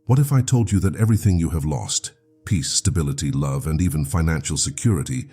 What if I told you that everything you have lost, peace, stability, love, and even financial security,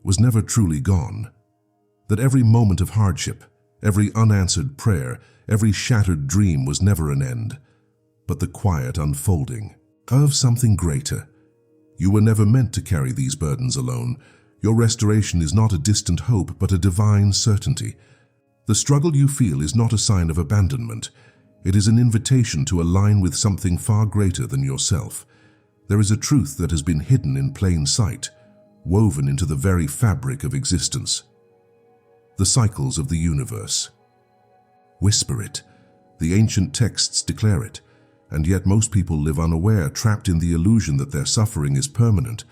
was never truly gone? That every moment of hardship, every unanswered prayer, every shattered dream was never an end, but the quiet unfolding of something greater. You were never meant to carry these burdens alone. Your restoration is not a distant hope, but a divine certainty. The struggle you feel is not a sign of abandonment. It is an invitation to align with something far greater than yourself. There is a truth that has been hidden in plain sight, woven into the very fabric of existence. The cycles of the universe. Whisper it. The ancient texts declare it, and yet most people live unaware, trapped in the illusion that their suffering is permanent.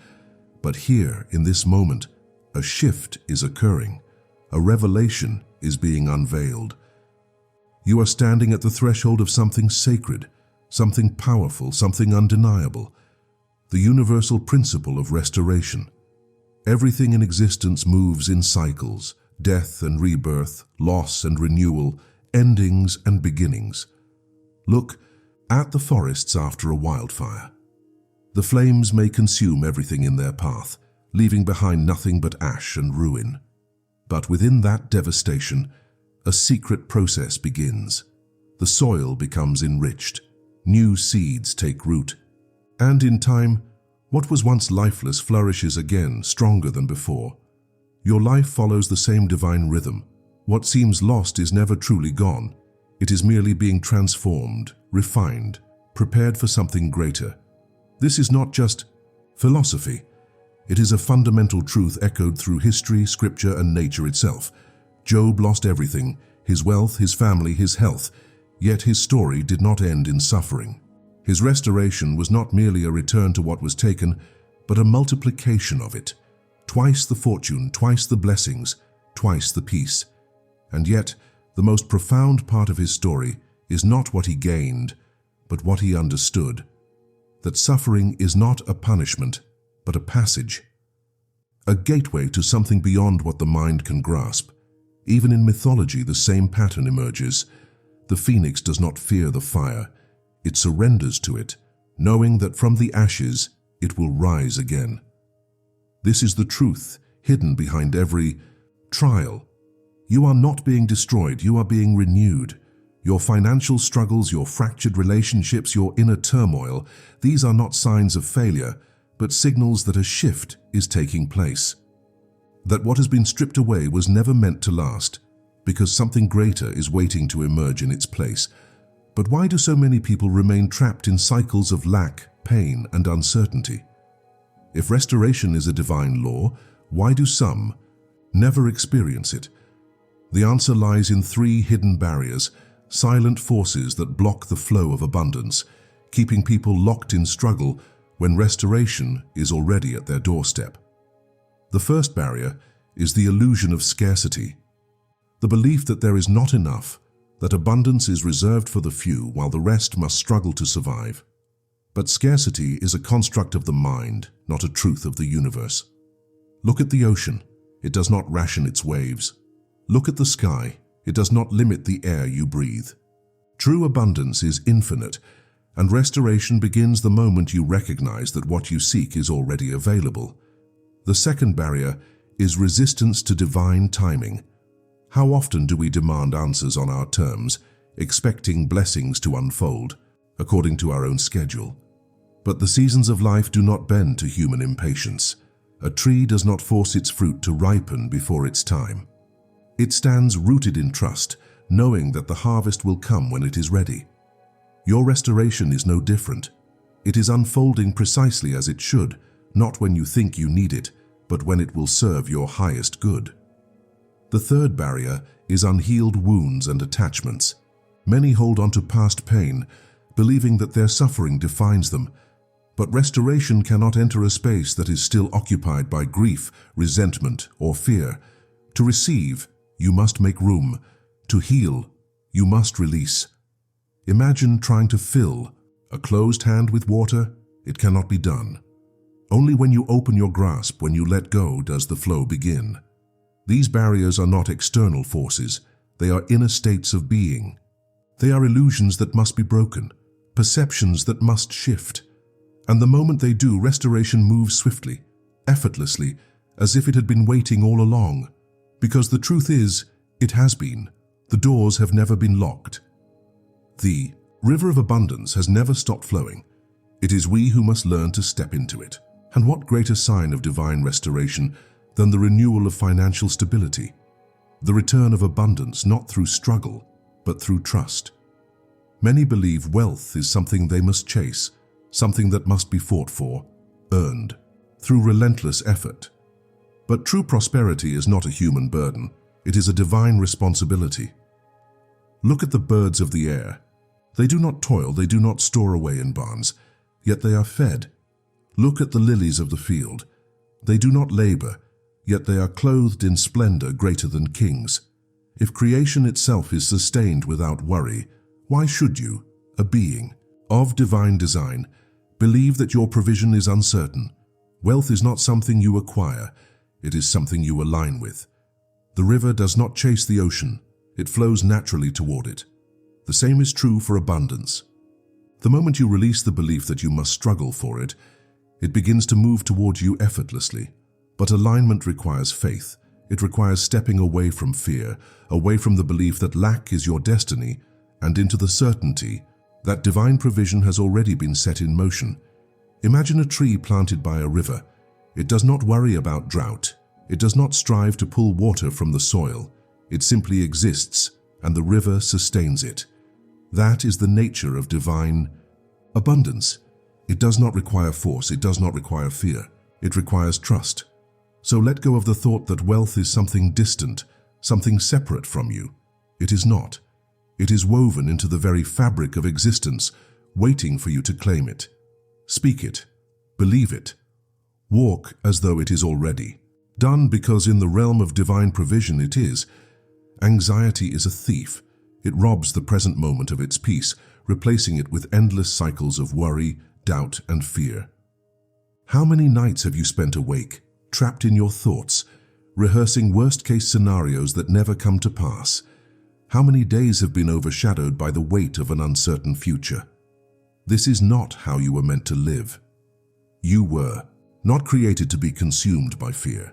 But here, in this moment, a shift is occurring. A revelation is being unveiled. You are standing at the threshold of something sacred, something powerful, something undeniable. The universal principle of restoration. Everything in existence moves in cycles, death and rebirth, loss and renewal, endings and beginnings. Look at the forests after a wildfire. The flames may consume everything in their path, leaving behind nothing but ash and ruin. But within that devastation, a secret process begins. The soil becomes enriched. New seeds take root. And in time, what was once lifeless flourishes again, stronger than before. Your life follows the same divine rhythm. What seems lost is never truly gone. It is merely being transformed, refined, prepared for something greater. This is not just philosophy. It is a fundamental truth echoed through history, scripture, and nature itself. Job lost everything, his wealth, his family, his health, yet his story did not end in suffering. His restoration was not merely a return to what was taken, but a multiplication of it. Twice the fortune, twice the blessings, twice the peace. And yet, the most profound part of his story is not what he gained, but what he understood. That suffering is not a punishment, but a passage. A gateway to something beyond what the mind can grasp. Even in mythology, the same pattern emerges. The phoenix does not fear the fire. It surrenders to it, knowing that from the ashes it will rise again. This is the truth hidden behind every trial. You are not being destroyed, you are being renewed. Your financial struggles, your fractured relationships, your inner turmoil, these are not signs of failure, but signals that a shift is taking place. That what has been stripped away was never meant to last, because something greater is waiting to emerge in its place. But why do so many people remain trapped in cycles of lack, pain, and uncertainty? If restoration is a divine law, why do some never experience it? The answer lies in three hidden barriers, silent forces that block the flow of abundance, keeping people locked in struggle when restoration is already at their doorstep. The first barrier is the illusion of scarcity. The belief that there is not enough, that abundance is reserved for the few while the rest must struggle to survive. But scarcity is a construct of the mind, not a truth of the universe. Look at the ocean. It does not ration its waves. Look at the sky. It does not limit the air you breathe. True abundance is infinite, and restoration begins the moment you recognize that what you seek is already available. The second barrier is resistance to divine timing. How often do we demand answers on our terms, expecting blessings to unfold according to our own schedule? But the seasons of life do not bend to human impatience. A tree does not force its fruit to ripen before its time. It stands rooted in trust, knowing that the harvest will come when it is ready. Your restoration is no different. It is unfolding precisely as it should, not when you think you need it, but when it will serve your highest good. The third barrier is unhealed wounds and attachments. Many hold on to past pain, believing that their suffering defines them. But restoration cannot enter a space that is still occupied by grief, resentment, or fear. To receive, you must make room. To heal, you must release. Imagine trying to fill a closed hand with water. It cannot be done. Only when you open your grasp, when you let go, does the flow begin. These barriers are not external forces. They are inner states of being. They are illusions that must be broken, perceptions that must shift. And the moment they do, restoration moves swiftly, effortlessly, as if it had been waiting all along. Because the truth is, it has been. The doors have never been locked. The river of abundance has never stopped flowing. It is we who must learn to step into it. And what greater sign of divine restoration than the renewal of financial stability? The return of abundance not through struggle, but through trust. Many believe wealth is something they must chase, something that must be fought for, earned, through relentless effort. But true prosperity is not a human burden. It is a divine responsibility. Look at the birds of the air. They do not toil, they do not store away in barns, yet they are fed. Look at the lilies of the field. They do not labor, yet they are clothed in splendor greater than kings. If creation itself is sustained without worry, why should you, a being of divine design, believe that your provision is uncertain? Wealth is not something you acquire, it is something you align with. The river does not chase the ocean, it flows naturally toward it. The same is true for abundance. The moment you release the belief that you must struggle for it, it begins to move toward you effortlessly. But alignment requires faith. It requires stepping away from fear, away from the belief that lack is your destiny, and into the certainty that divine provision has already been set in motion. Imagine a tree planted by a river. It does not worry about drought. It does not strive to pull water from the soil. It simply exists, and the river sustains it. That is the nature of divine abundance. It does not require force. It does not require fear. It requires trust. So let go of the thought that wealth is something distant, something separate from you. It is not. It is woven into the very fabric of existence, waiting for you to claim it. Speak it. Believe it. Walk as though it is already done, because in the realm of divine provision it is. Anxiety is a thief. It robs the present moment of its peace, replacing it with endless cycles of worry, doubt, and fear. How many nights have you spent awake, trapped in your thoughts, rehearsing worst-case scenarios that never come to pass? How many days have been overshadowed by the weight of an uncertain future? This is not how you were meant to live. You were not created to be consumed by fear.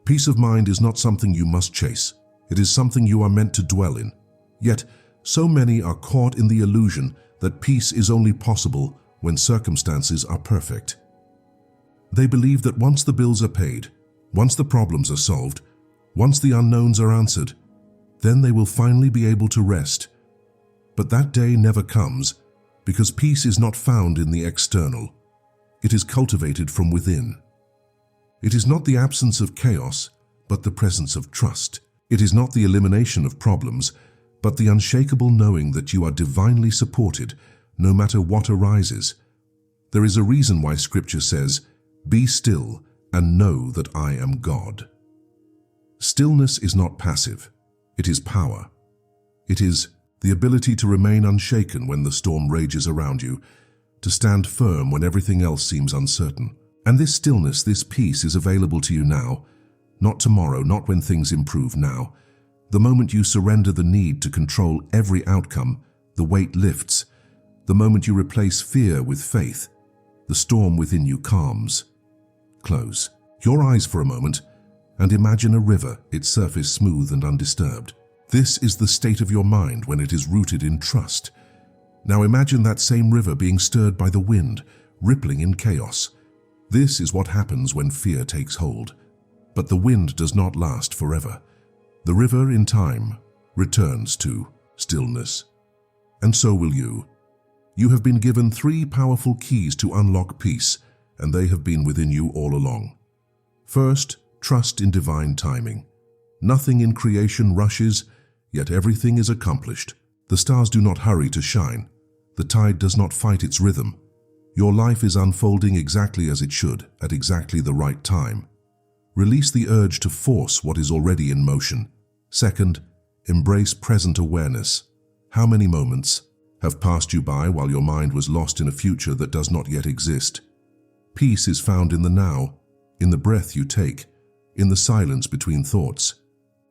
Peace of mind is not something you must chase. It is something you are meant to dwell in. Yet, so many are caught in the illusion that peace is only possible when circumstances are perfect. They believe that once the bills are paid, once the problems are solved, once the unknowns are answered, then they will finally be able to rest. But that day never comes, because peace is not found in the external. It is cultivated from within. It is not the absence of chaos, but the presence of trust. It is not the elimination of problems, but the unshakable knowing that you are divinely supported, no matter what arises. There is a reason why Scripture says, "Be still and know that I am God." Stillness is not passive. It is power. It is the ability to remain unshaken when the storm rages around you, to stand firm when everything else seems uncertain. And this stillness, this peace is available to you now, not tomorrow, not when things improve, now. The moment you surrender the need to control every outcome, the weight lifts. The moment you replace fear with faith, the storm within you calms. Close your eyes for a moment and imagine a river, its surface smooth and undisturbed. This is the state of your mind when it is rooted in trust. Now imagine that same river being stirred by the wind, rippling in chaos. This is what happens when fear takes hold. But the wind does not last forever. The river, in time, returns to stillness. And so will you. You have been given 3 powerful keys to unlock peace, and they have been within you all along. First, trust in divine timing. Nothing in creation rushes, yet everything is accomplished. The stars do not hurry to shine. The tide does not fight its rhythm. Your life is unfolding exactly as it should, at exactly the right time. Release the urge to force what is already in motion. Second, embrace present awareness. How many moments have passed you by while your mind was lost in a future that does not yet exist? Peace is found in the now, in the breath you take, in the silence between thoughts.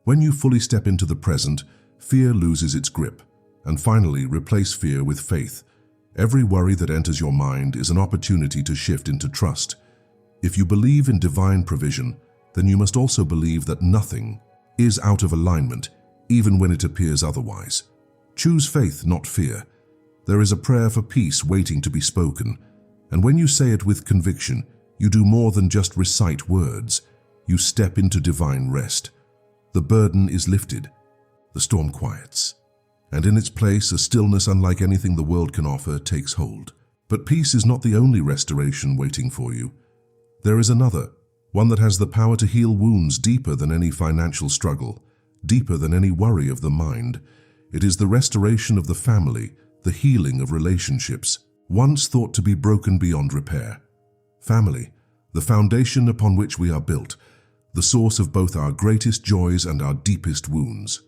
When you fully step into the present, fear loses its grip, and finally replace fear with faith. Every worry that enters your mind is an opportunity to shift into trust. If you believe in divine provision, then you must also believe that nothing is out of alignment, even when it appears otherwise. Choose faith, not fear. There is a prayer for peace waiting to be spoken, and when you say it with conviction, you do more than just recite words. You step into divine rest. The burden is lifted. The storm quiets. And in its place, a stillness unlike anything the world can offer takes hold. But peace is not the only restoration waiting for you. There is another, one that has the power to heal wounds deeper than any financial struggle, deeper than any worry of the mind. It is the restoration of the family, the healing of relationships, once thought to be broken beyond repair. Family, the foundation upon which we are built, the source of both our greatest joys and our deepest wounds.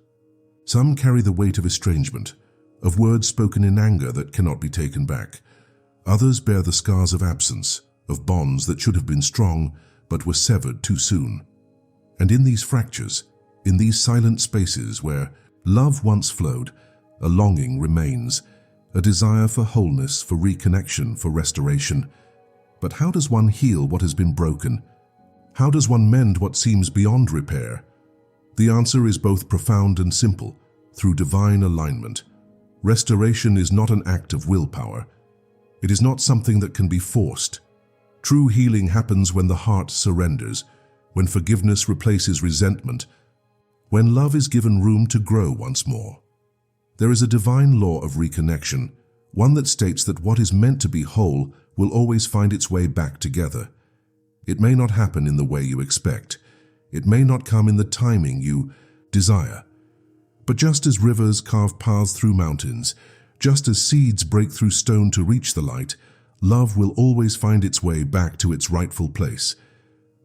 Some carry the weight of estrangement, of words spoken in anger that cannot be taken back. Others bear the scars of absence, of bonds that should have been strong but were severed too soon. And in these fractures, in these silent spaces where love once flowed, a longing remains, a desire for wholeness, for reconnection, for restoration. But how does one heal what has been broken? How does one mend what seems beyond repair? The answer is both profound and simple, through divine alignment. Restoration is not an act of willpower. It is not something that can be forced. True healing happens when the heart surrenders, when forgiveness replaces resentment, when love is given room to grow once more. There is a divine law of reconnection, one that states that what is meant to be whole will always find its way back together. It may not happen in the way you expect. It may not come in the timing you desire. But just as rivers carve paths through mountains, just as seeds break through stone to reach the light, love will always find its way back to its rightful place.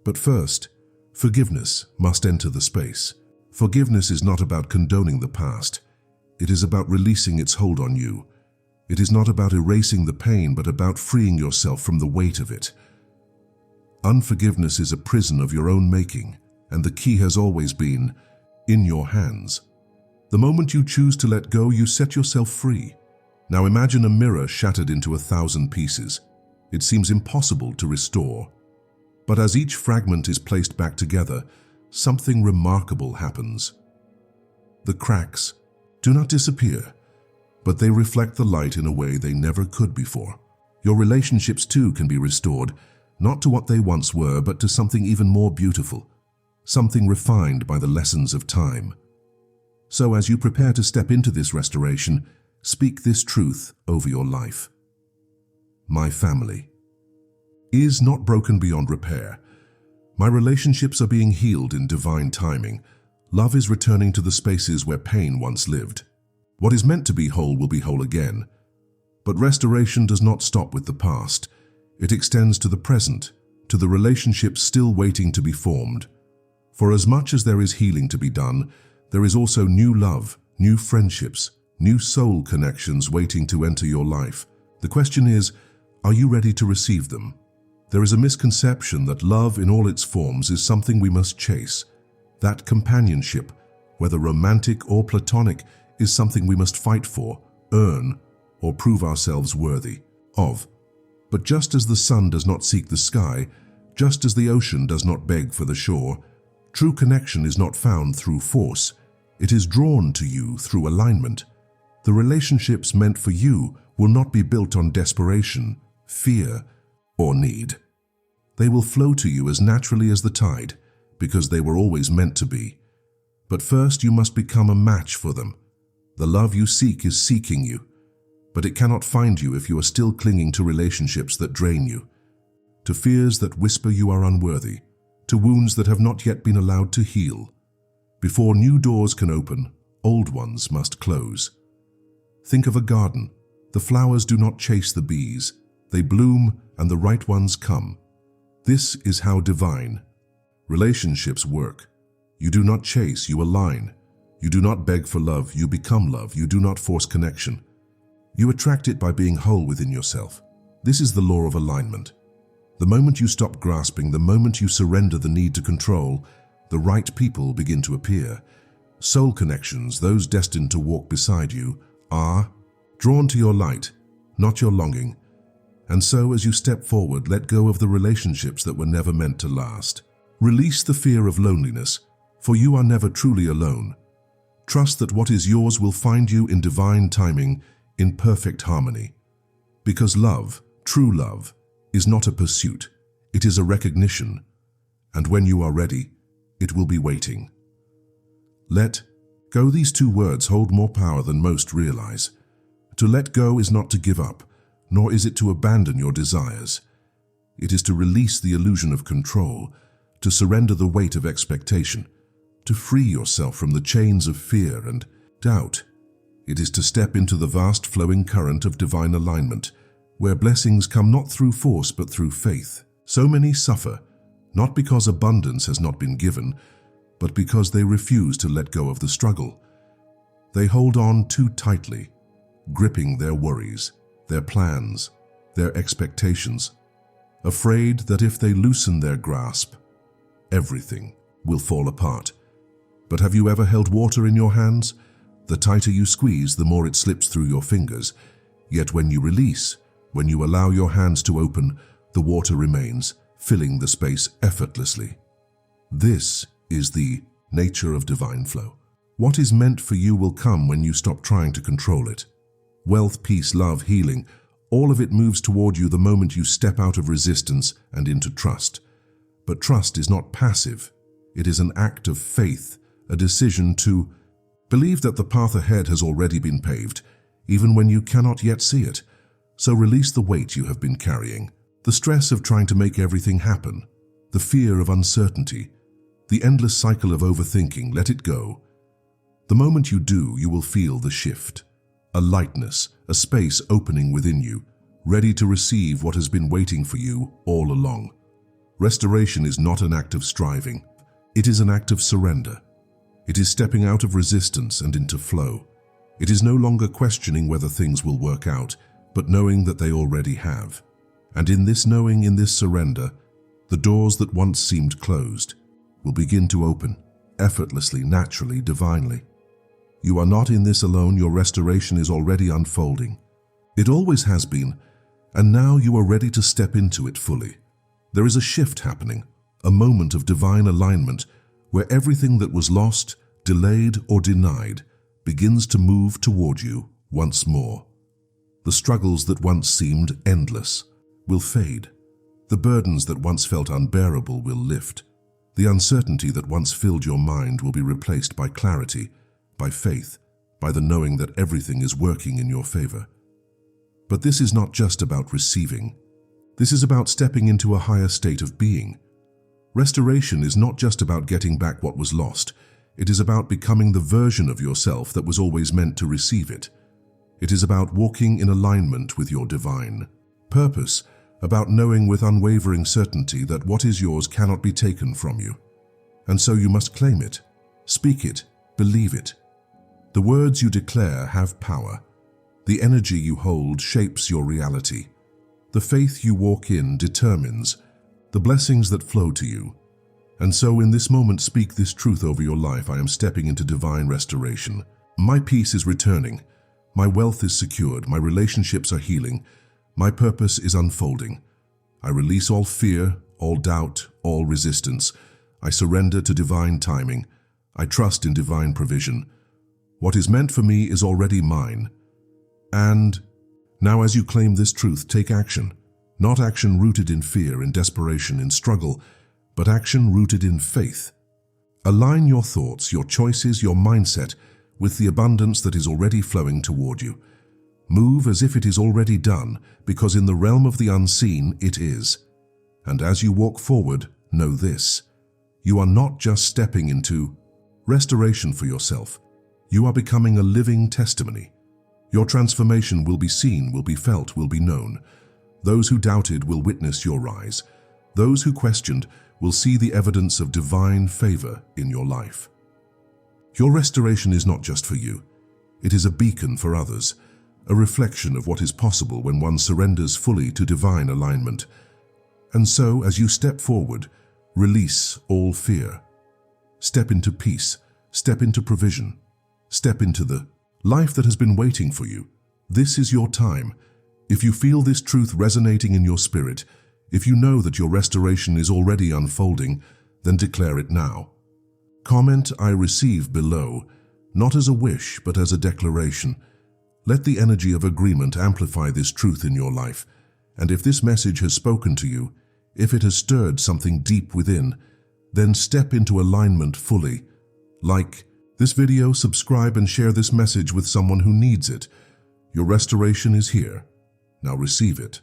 But first, forgiveness must enter the space. Forgiveness is not about condoning the past. It is about releasing its hold on you. It is not about erasing the pain, but about freeing yourself from the weight of it. Unforgiveness is a prison of your own making, and the key has always been in your hands. The moment you choose to let go, you set yourself free. Now imagine a mirror shattered into 1,000 pieces. It seems impossible to restore. But as each fragment is placed back together, something remarkable happens. The cracks do not disappear, but they reflect the light in a way they never could before. Your relationships too can be restored, not to what they once were, but to something even more beautiful, something refined by the lessons of time. So as you prepare to step into this restoration, speak this truth over your life. My family is not broken beyond repair. My relationships are being healed in divine timing. Love is returning to the spaces where pain once lived. What is meant to be whole will be whole again. But restoration does not stop with the past. It extends to the present, to the relationships still waiting to be formed. For as much as there is healing to be done, there is also new love, new friendships, new soul connections waiting to enter your life. The question is, are you ready to receive them? There is a misconception that love in all its forms is something we must chase. That companionship, whether romantic or platonic, is something we must fight for, earn, or prove ourselves worthy of. But just as the sun does not seek the sky, just as the ocean does not beg for the shore, true connection is not found through force. It is drawn to you through alignment. The relationships meant for you will not be built on desperation, fear, or need. They will flow to you as naturally as the tide, because they were always meant to be. But first you must become a match for them. The love you seek is seeking you, but it cannot find you if you are still clinging to relationships that drain you, to fears that whisper you are unworthy, to wounds that have not yet been allowed to heal. Before new doors can open, old ones must close. Think of a garden. The flowers do not chase the bees. They bloom and the right ones come. This is how divine relationships work. You do not chase, you align. You do not beg for love, you become love. You do not force connection. You attract it by being whole within yourself. This is the law of alignment. The moment you stop grasping, the moment you surrender the need to control, the right people begin to appear. Soul connections, those destined to walk beside you, are drawn to your light, not your longing. And so, as you step forward, let go of the relationships that were never meant to last. Release the fear of loneliness, for you are never truly alone. Trust that what is yours will find you in divine timing, in perfect harmony. Because love, true love, is not a pursuit, it is a recognition. And when you are ready, it will be waiting. Let go. These two words hold more power than most realize. To let go is not to give up, nor is it to abandon your desires. It is to release the illusion of control, to surrender the weight of expectation, to free yourself from the chains of fear and doubt. It is to step into the vast flowing current of divine alignment, where blessings come not through force but through faith. So many suffer, not because abundance has not been given, but because they refuse to let go of the struggle. They hold on too tightly, gripping their worries, their plans, their expectations, afraid that if they loosen their grasp, everything will fall apart. But have you ever held water in your hands? The tighter you squeeze, the more it slips through your fingers. Yet when you release, when you allow your hands to open, the water remains, filling the space effortlessly. This is the nature of divine flow. What is meant for you will come when you stop trying to control it. Wealth, peace, love, healing, all of it moves toward you the moment you step out of resistance and into trust. But trust is not passive. It is an act of faith, a decision to believe that the path ahead has already been paved, even when you cannot yet see it. So release the weight you have been carrying, the stress of trying to make everything happen, the fear of uncertainty, the endless cycle of overthinking. Let it go. The moment you do, you will feel the shift, a lightness, a space opening within you, ready to receive what has been waiting for you all along. Restoration is not an act of striving. It is an act of surrender. It is stepping out of resistance and into flow. It is no longer questioning whether things will work out, but knowing that they already have. And in this knowing, in this surrender, the doors that once seemed closed will begin to open, effortlessly, naturally, divinely. You are not in this alone. Your restoration is already unfolding. It always has been, and now you are ready to step into it fully. There is a shift happening, a moment of divine alignment where everything that was lost, delayed, or denied begins to move toward you once more. The struggles that once seemed endless will fade. The burdens that once felt unbearable will lift. The uncertainty that once filled your mind will be replaced by clarity, by faith, by the knowing that everything is working in your favor. But this is not just about receiving. This is about stepping into a higher state of being. Restoration is not just about getting back what was lost. It is about becoming the version of yourself that was always meant to receive it. It is about walking in alignment with your divine purpose, about knowing with unwavering certainty that what is yours cannot be taken from you. And so you must claim it, speak it, believe it. The words you declare have power. The energy you hold shapes your reality. The faith you walk in determines the blessings that flow to you. And so in this moment, speak this truth over your life. I am stepping into divine restoration. My peace is returning. My wealth is secured. My relationships are healing. My purpose is unfolding. I release all fear, all doubt, all resistance. I surrender to divine timing. I trust in divine provision. What is meant for me is already mine. And now, as you claim this truth, take action. Not action rooted in fear, in desperation, in struggle, but action rooted in faith. Align your thoughts, your choices, your mindset with the abundance that is already flowing toward you. Move as if it is already done, because in the realm of the unseen it is. And as you walk forward, know this: you are not just stepping into restoration for yourself. You are becoming a living testimony. Your transformation will be seen, will be felt, will be known. Those who doubted will witness your rise. Those who questioned will see the evidence of divine favor in your life. Your restoration is not just for you. It is a beacon for others, a reflection of what is possible when one surrenders fully to divine alignment. And so, as you step forward, release all fear. Step into peace, step into provision, step into the life that has been waiting for you. This is your time. If you feel this truth resonating in your spirit, if you know that your restoration is already unfolding, then declare it now. Comment "I receive" below, not as a wish, but as a declaration. Let the energy of agreement amplify this truth in your life. And if this message has spoken to you, if it has stirred something deep within, then step into alignment fully. Like this video, subscribe, and share this message with someone who needs it. Your restoration is here. Now receive it.